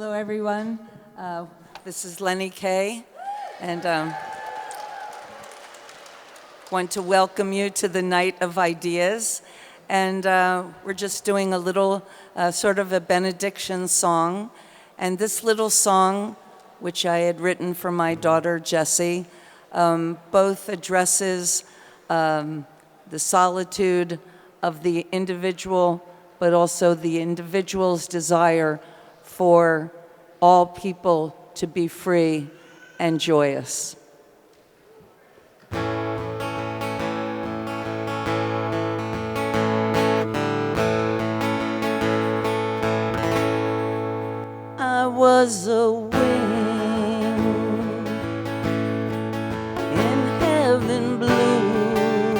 Hello, everyone. This is Lenny Kay, and want to welcome you to the Night of Ideas. And we're just doing a little sort of a benediction song. And this little song, which I had written for my daughter, Jessie, both addresses the solitude of the individual, but also the individual's desire for all people to be free and joyous. I was a wing in heaven blue,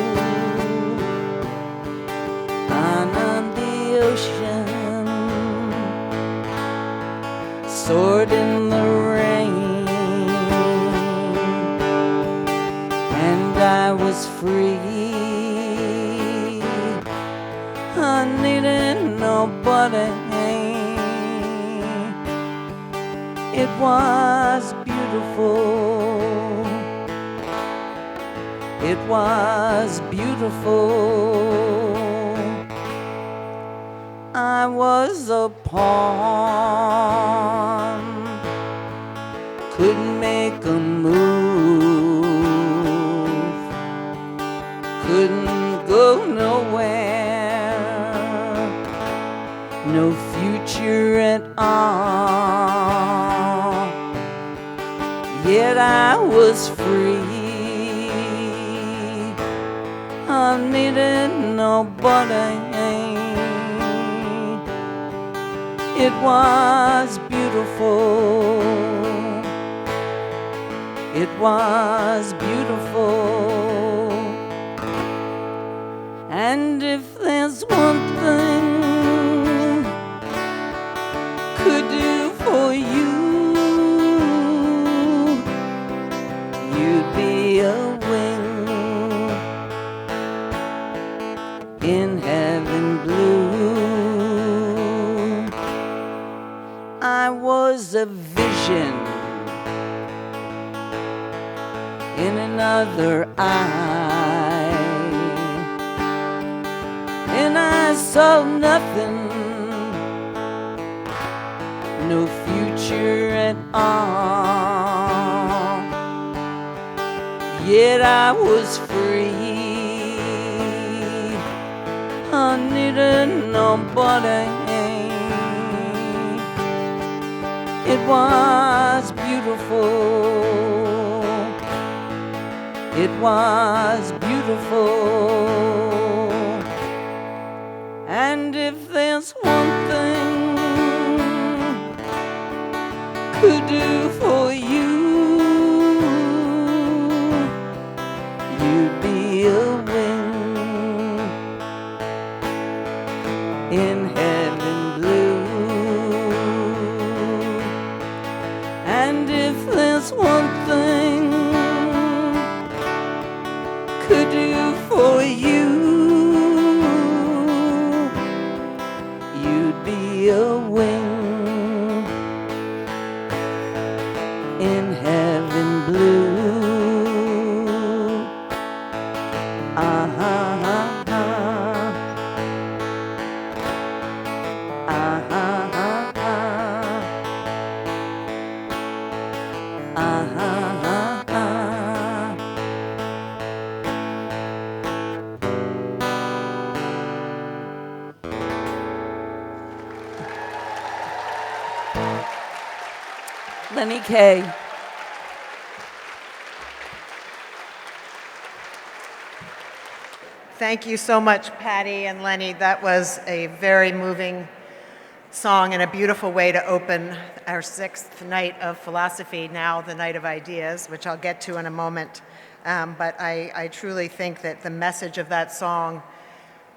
on the ocean, soared in the rain, and I was free. I needed nobody. It was beautiful. It was beautiful. I was a pawn, couldn't make a move, couldn't go nowhere, no future at all. Yet I was free. I needed nobody. It was beautiful. It was beautiful. And if there's one thing could do for you, you'd be a wing in heaven blue. I was a vision in another eye, and I saw nothing, no future at all. Yet I was free. I needed nobody. It was beautiful. It was beautiful. And if there's one thing could do for you, you'd be a wing in heaven blue. And if there's one thing could do for you, you'd be a wing in heaven blue. Uh-huh, Lenny Kay. Thank you so much, Patti and Lenny. That was a very moving song and a beautiful way to open our sixth night of philosophy, now the Night of Ideas, which I'll get to in a moment. But I truly think that the message of that song,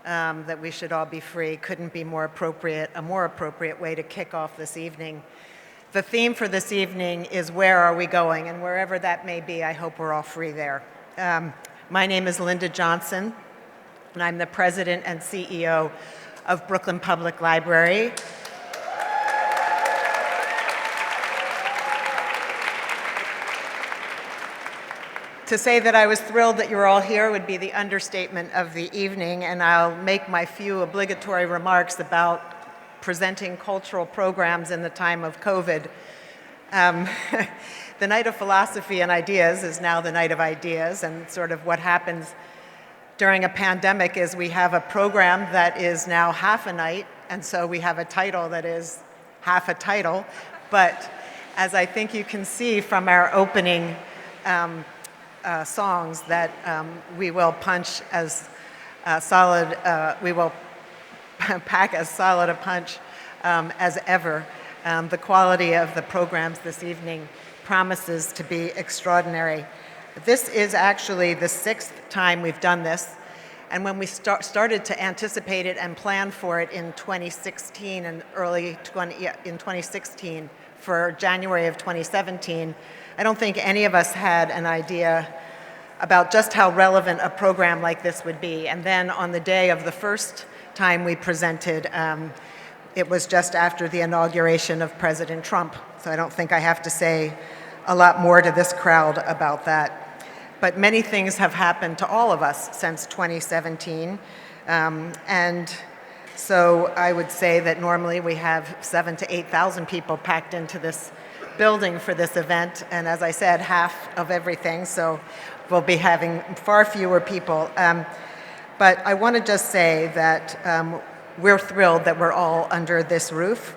that we should all be free, couldn't be more appropriate, a more appropriate way to kick off this evening. The theme for this evening is where are we going? And wherever that may be, I hope we're all free there. My name is Linda Johnson, and I'm the president and CEO of Brooklyn Public Library. To say that I was thrilled that you're all here would be the understatement of the evening, and I'll make my few obligatory remarks about presenting cultural programs in the time of COVID. The Night of Philosophy and Ideas is now the Night of Ideas, and sort of what happens during a pandemic is we have a program that is now half a night, and so we have a title that is half a title. But as I think you can see from our opening songs, that we will punch as solid, we will pack as solid a punch as ever. The quality of the programs this evening promises to be extraordinary. This is actually the 6th time we've done this, and when we started to anticipate it and plan for it in 2016 and in 2016 for January of 2017, I don't think any of us had an idea about just how relevant a program like this would be. And then on the day of the first time we presented, it was just after the inauguration of President Trump. So I don't think I have to say a lot more to this crowd about that. But many things have happened to all of us since 2017. And so I would say that normally we have 7,000 to 8,000 people packed into this building for this event. And as I said, half of everything. So we'll be having far fewer people. But I want to just say that we're thrilled that we're all under this roof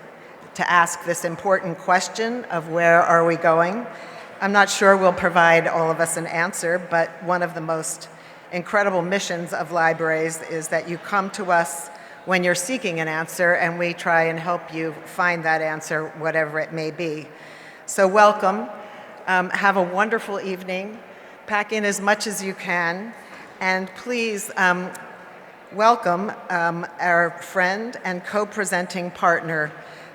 to ask this important question of where are we going. I'm not sure we'll provide all of us an answer, but one of the most incredible missions of libraries is that you come to us when you're seeking an answer, and we try and help you find that answer, whatever it may be. So welcome. Have a wonderful evening. Pack in as much as you can, and please welcome our friend and co-presenting partner,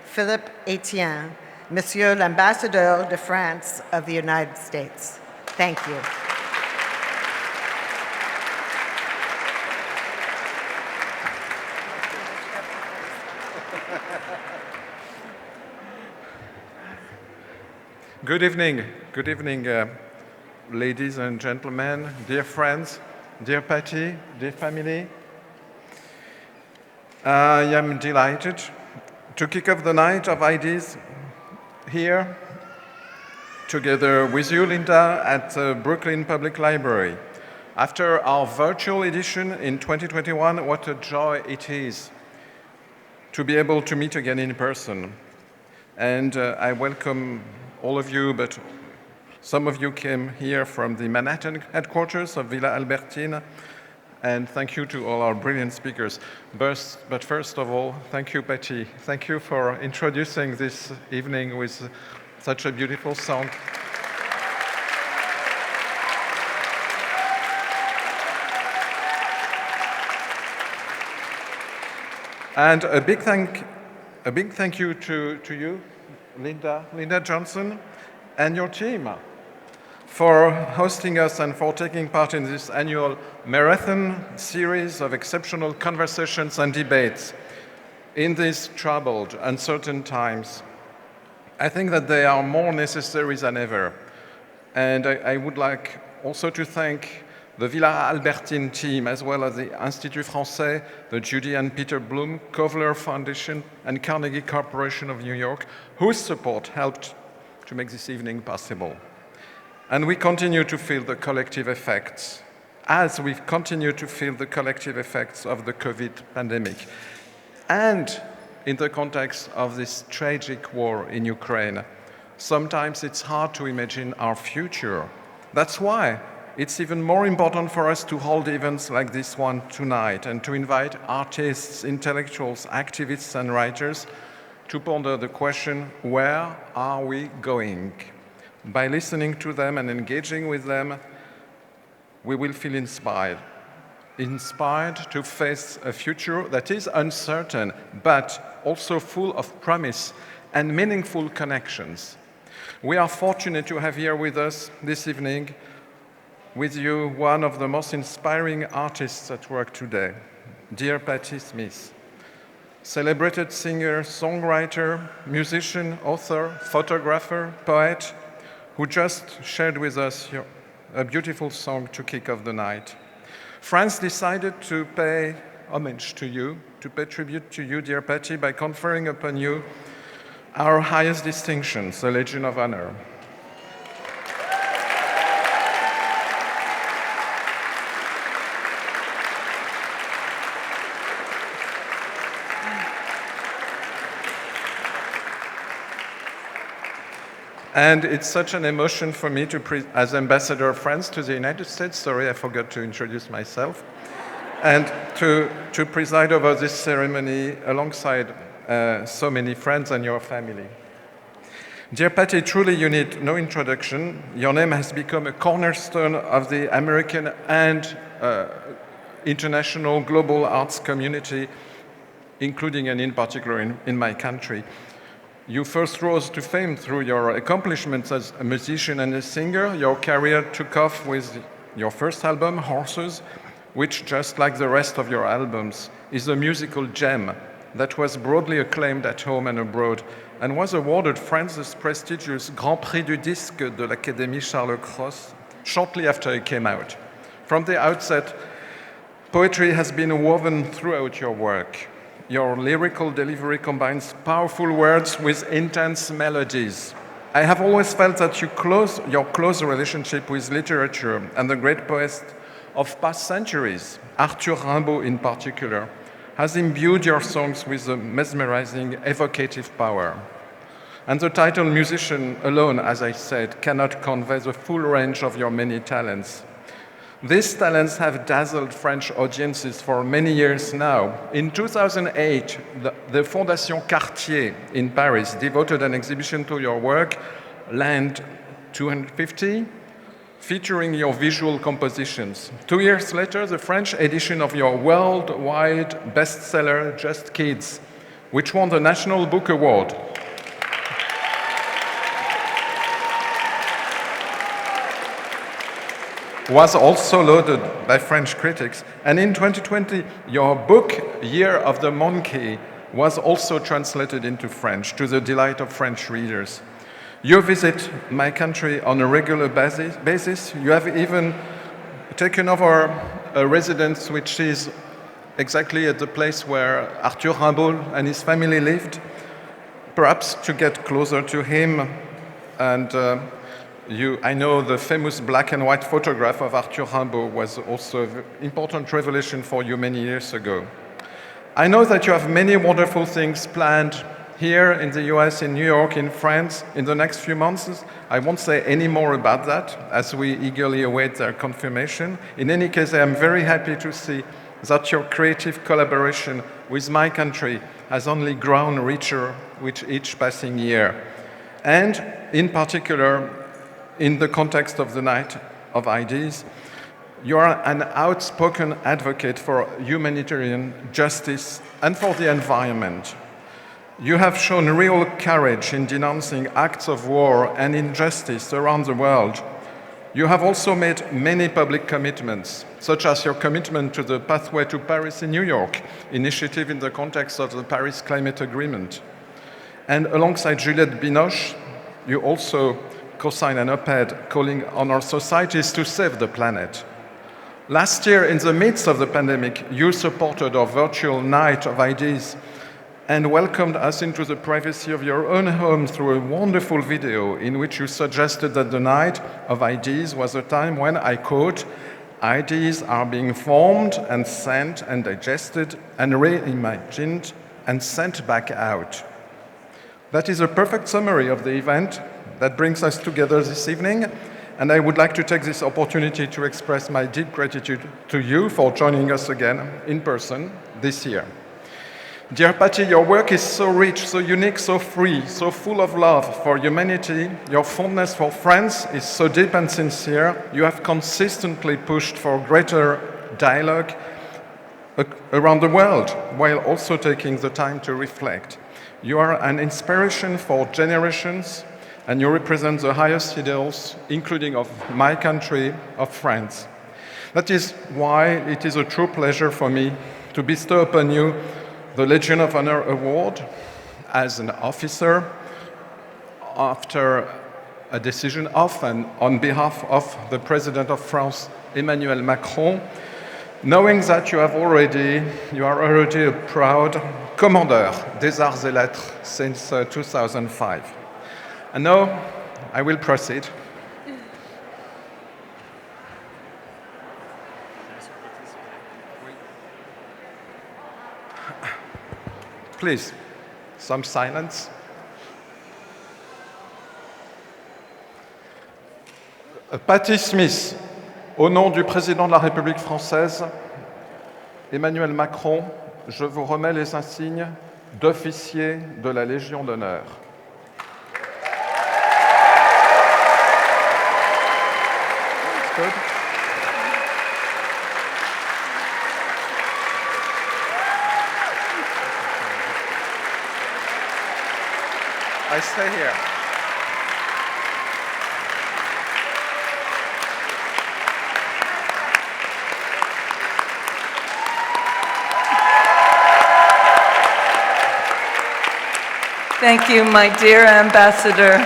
Philippe Etienne, Monsieur l'Ambassadeur de France of the United States. Thank you. Good evening, ladies and gentlemen, dear friends, dear Patti, dear family. I am delighted to kick off the Night of Ideas here, together with you, Linda, at the Brooklyn Public Library. After our virtual edition in 2021, what a joy it is to be able to meet again in person. And I welcome all of you, but some of you came here from the Manhattan headquarters of Villa Albertine, and thank you to all our brilliant speakers. But first of all, thank you, Patti. Thank you for introducing this evening with such a beautiful song. And a big thank you to you, Linda Johnson, and your team for hosting us and for taking part in this annual marathon series of exceptional conversations and debates in these troubled, uncertain times. I think that they are more necessary than ever. And I would like also to thank the Villa Albertine team, as well as the Institut Français, the Judy and Peter Bloom, Kovler Foundation, and Carnegie Corporation of New York, whose support helped to make this evening possible. And we continue to feel the collective effects, as we continue to feel the collective effects of the COVID pandemic, and in the context of this tragic war in Ukraine. Sometimes it's hard to imagine our future. That's why it's even more important for us to hold events like this one tonight and to invite artists, intellectuals, activists, and writers to ponder the question, where are we going? By listening to them and engaging with them, we will feel inspired to face a future that is uncertain, but also full of promise and meaningful connections. We are fortunate to have here with us this evening, with you, one of the most inspiring artists at work today, dear Patti Smith, celebrated singer, songwriter, musician, author, photographer, poet, who just shared with us a beautiful song to kick off the night. France decided to pay homage to you, to pay tribute to you, dear Patti, by conferring upon you our highest distinctions, the Legion of Honor. And it's such an emotion for me to, as ambassador of France to the United States, sorry, I forgot to introduce myself, and to preside over this ceremony alongside so many friends and your family. Dear Patti, truly you need no introduction. Your name has become a cornerstone of the American and international global arts community, including and in particular in my country. You first rose to fame through your accomplishments as a musician and a singer. Your career took off with your first album, Horses, which, just like the rest of your albums, is a musical gem that was broadly acclaimed at home and abroad and was awarded France's prestigious Grand Prix du Disque de l'Académie Charles Cros shortly after it came out. From the outset, poetry has been woven throughout your work. Your lyrical delivery combines powerful words with intense melodies. I have always felt that your close relationship with literature and the great poets of past centuries, Arthur Rimbaud in particular, has imbued your songs with a mesmerizing, evocative power. And the title musician alone, as I said, cannot convey the full range of your many talents. These talents have dazzled French audiences for many years now. In 2008, the Fondation Cartier in Paris devoted an exhibition to your work, Land 250, featuring your visual compositions. 2 years later, the French edition of your worldwide bestseller, Just Kids, which won the National Book Award. Was also lauded by French critics. And in 2020, your book, Year of the Monkey, was also translated into French to the delight of French readers. You visit my country on a regular basis. You have even taken over a residence which is exactly at the place where Arthur Rimbaud and his family lived, perhaps to get closer to him. And I know the famous black and white photograph of Arthur Rimbaud was also an important revelation for you many years ago. I know that you have many wonderful things planned here in the US, in New York, in France, in the next few months. I won't say any more about that, as we eagerly await their confirmation. In any case, I am very happy to see that your creative collaboration with my country has only grown richer with each passing year. And in particular, in the context of the Night of Ideas, you are an outspoken advocate for humanitarian justice and for the environment. You have shown real courage in denouncing acts of war and injustice around the world. You have also made many public commitments, such as your commitment to the Pathway to Paris in New York, initiative in the context of the Paris Climate Agreement. And alongside Juliette Binoche, you also co-signed an op-ed calling on our societies to save the planet. Last year, in the midst of the pandemic, you supported our virtual Night of Ideas and welcomed us into the privacy of your own home through a wonderful video in which you suggested that the Night of Ideas was a time when, I quote, ideas are being formed and sent and digested and reimagined and sent back out. That is a perfect summary of the event that brings us together this evening, and I would like to take this opportunity to express my deep gratitude to you for joining us again in person this year. Dear Patti, your work is so rich, so unique, so free, so full of love for humanity. Your fondness for France is so deep and sincere. You have consistently pushed for greater dialogue around the world, while also taking the time to reflect. You are an inspiration for generations, and you represent the highest ideals, including of my country, of France. That is why it is a true pleasure for me to bestow upon you the Legion of Honor Award as an officer after a decision of and on behalf of the President of France, Emmanuel Macron, knowing that you are already a proud Commandeur des Arts et Lettres since 2005. And now I will proceed. Please, some silence. Patti Smith, au nom du président de la République française, Emmanuel Macron, je vous remets les insignes d'officier de la Légion d'honneur. Good. I stay here. Thank you, my dear ambassador.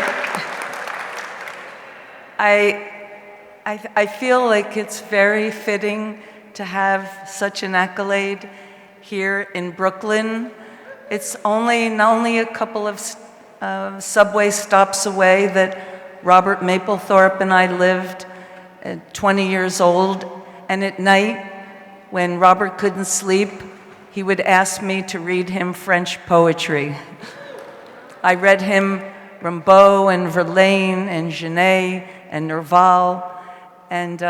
I feel like it's very fitting to have such an accolade here in Brooklyn. It's only a couple of subway stops away that Robert Mapplethorpe and I lived at 20 years old. And at night, when Robert couldn't sleep, he would ask me to read him French poetry. I read him Rimbaud and Verlaine and Genet and Nerval, and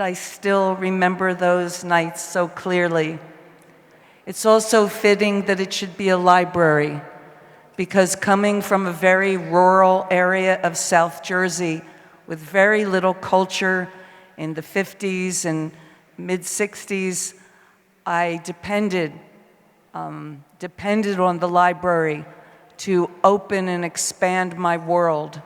I still remember those nights so clearly. It's also fitting that it should be a library, because coming from a very rural area of South Jersey with very little culture in the 50s and mid-60s, I depended on the library to open and expand my world.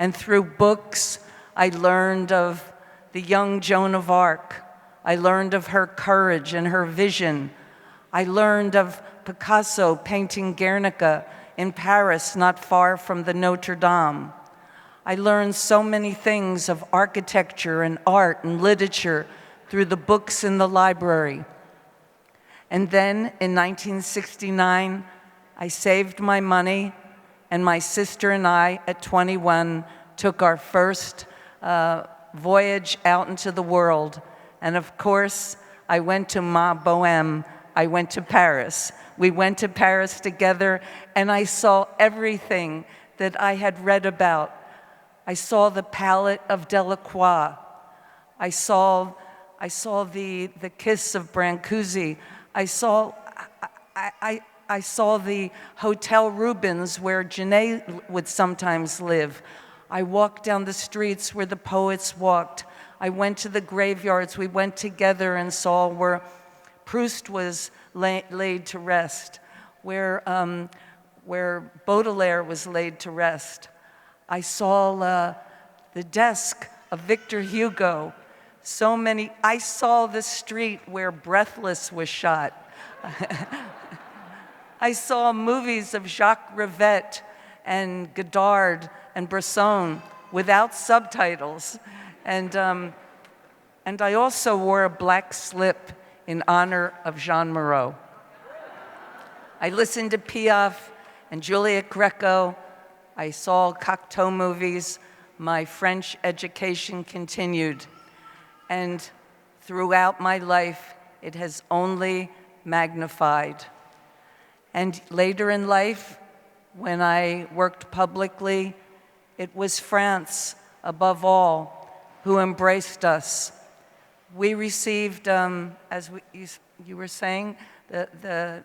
And through books, I learned of the young Joan of Arc. I learned of her courage and her vision. I learned of Picasso painting Guernica in Paris, not far from the Notre Dame. I learned so many things of architecture and art and literature through the books in the library. And then in 1969, I saved my money, and my sister and I, at 21, took our first voyage out into the world. And of course, I went to Ma Bohème. I went to Paris. We went to Paris together, and I saw everything that I had read about. I saw the palette of Delacroix. I saw the Kiss of Brancusi. I saw the Hotel Rubens where Genet would sometimes live. I walked down the streets where the poets walked. I went to the graveyards. We went together and saw where Proust was laid to rest, where Baudelaire was laid to rest. I saw the desk of Victor Hugo. I saw the street where Breathless was shot. I saw movies of Jacques Rivette and Godard and Bresson without subtitles. And I also wore a black slip in honor of Jean Moreau. I listened to Piaf and Juliet Greco. I saw Cocteau movies. My French education continued. And throughout my life, it has only magnified. And later in life, when I worked publicly, it was France, above all, who embraced us. We received, as you were saying, the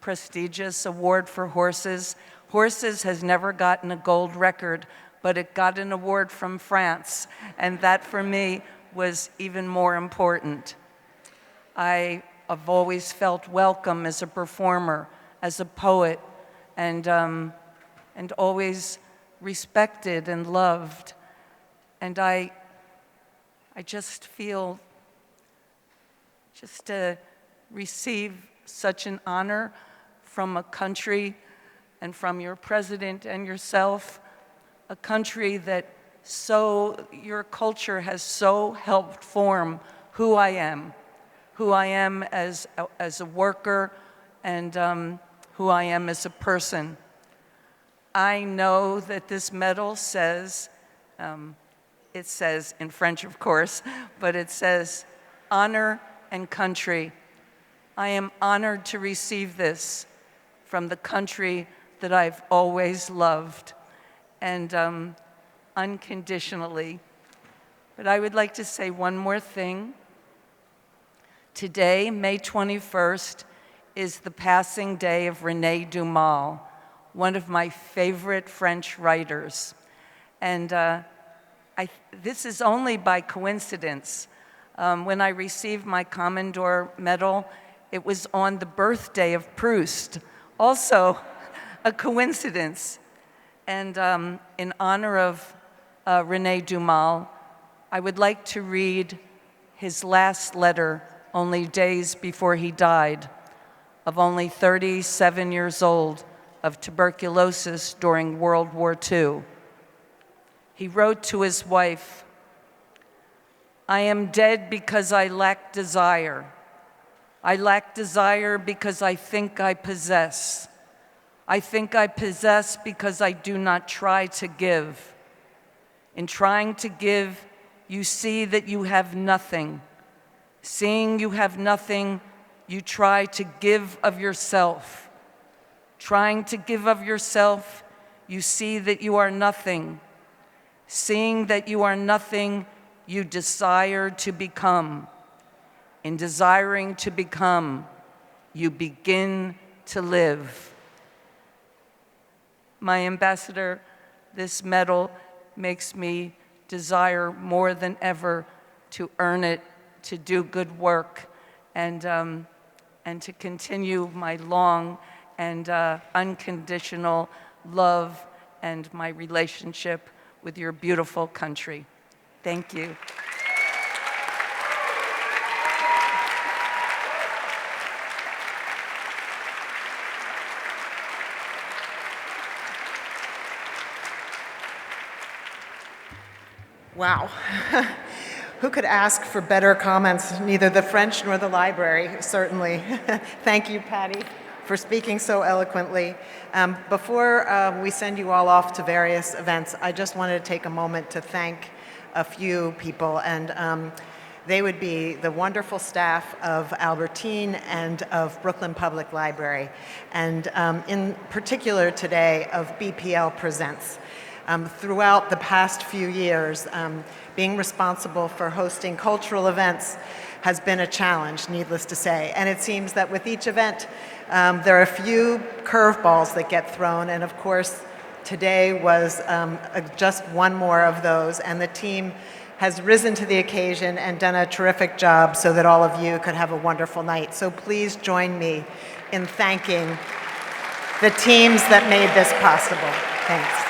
prestigious award for horses. Horses has never gotten a gold record, but it got an award from France, and that for me was even more important. I have always felt welcome as a performer, as a poet, and always respected and loved. And I just feel just to receive such an honor from a country and from your president and yourself, a country that your culture has so helped form who I am as a worker, and who I am as a person. I know that this medal says, it says in French, of course, but it says, honor and country. I am honored to receive this from the country that I've always loved, and unconditionally. But I would like to say one more thing. Today, May 21st, is the passing day of René Dumas, one of my favorite French writers. And this is only by coincidence. When I received my Commandeur Medal, it was on the birthday of Proust, also a coincidence. And in honor of René Dumas, I would like to read his last letter only days before he died, of only 37 years old, of tuberculosis during World War II. He wrote to his wife, "I am dead because I lack desire. I lack desire because I think I possess. I think I possess because I do not try to give. In trying to give, you see that you have nothing. Seeing you have nothing, you try to give of yourself. Trying to give of yourself, you see that you are nothing. Seeing that you are nothing, you desire to become. In desiring to become, you begin to live." My ambassador, this medal makes me desire more than ever to earn it, to do good work, and to continue my long and unconditional love and my relationship with your beautiful country. Thank you. Wow. Who could ask for better comments? Neither the French nor the library, certainly. Thank you, Patti, for speaking so eloquently. Before we send you all off to various events, I just wanted to take a moment to thank a few people, and they would be the wonderful staff of Albertine and of Brooklyn Public Library, and in particular today of BPL Presents. Throughout the past few years, being responsible for hosting cultural events has been a challenge, needless to say. And it seems that with each event, there are a few curveballs that get thrown. And of course, today was just one more of those. And the team has risen to the occasion and done a terrific job so that all of you could have a wonderful night. So please join me in thanking the teams that made this possible. Thanks.